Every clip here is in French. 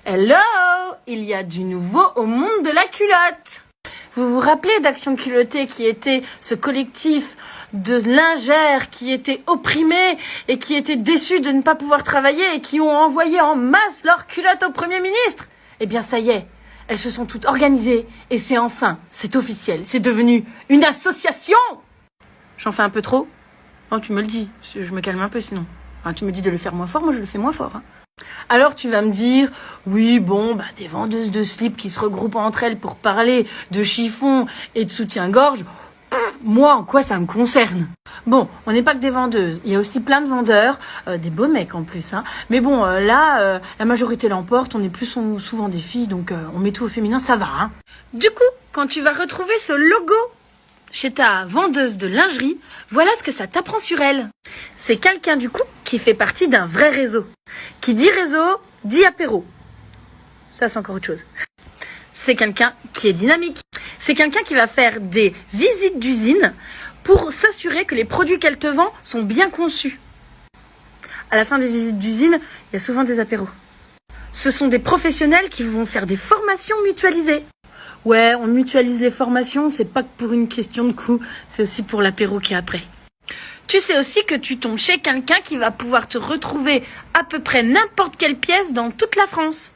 Hello! Il y a du nouveau au monde de la culotte. Vous vous rappelez d'Action Culottée qui était ce collectif de lingères qui étaient opprimés et qui étaient déçus de ne pas pouvoir travailler et qui ont envoyé en masse leurs culottes au Premier ministre? Eh bien ça y est, elles se sont toutes organisées et c'est officiel, c'est devenu une association. J'en fais un peu trop? Oh, tu me le dis, je me calme un peu sinon. Enfin, tu me dis de le faire moins fort, moi je le fais moins fort. Alors tu vas me dire, oui bon, des vendeuses de slip qui se regroupent entre elles pour parler de chiffon et de soutien-gorge, moi en quoi ça me concerne? Bon, on n'est pas que des vendeuses, il y a aussi plein de vendeurs, des beaux mecs en plus. Mais bon, là, la majorité l'emporte, on est plus souvent des filles, donc on met tout au féminin, ça va. Du coup, quand tu vas retrouver ce logo chez ta vendeuse de lingerie, voilà ce que ça t'apprend sur elle. C'est quelqu'un du coup qui fait partie d'un vrai réseau. Qui dit réseau, dit apéro. Ça c'est encore autre chose. C'est quelqu'un qui est dynamique. C'est quelqu'un qui va faire des visites d'usine pour s'assurer que les produits qu'elle te vend sont bien conçus. À la fin des visites d'usine, il y a souvent des apéros. Ce sont des professionnels qui vont faire des formations mutualisées. Ouais, on mutualise les formations, c'est pas que pour une question de coût, c'est aussi pour l'apéro qui est après. Tu sais aussi que tu tombes chez quelqu'un qui va pouvoir te retrouver à peu près n'importe quelle pièce dans toute la France.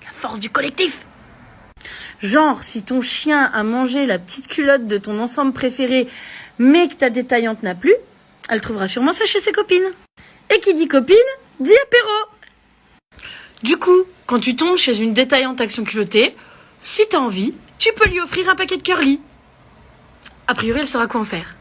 La force du collectif. Genre, si ton chien a mangé la petite culotte de ton ensemble préféré, mais que ta détaillante n'a plus, elle trouvera sûrement ça chez ses copines. Et qui dit copine, dit apéro. Du coup, quand tu tombes chez une détaillante Action Culottée, si t'as envie, tu peux lui offrir un paquet de curly. A priori, elle saura quoi en faire.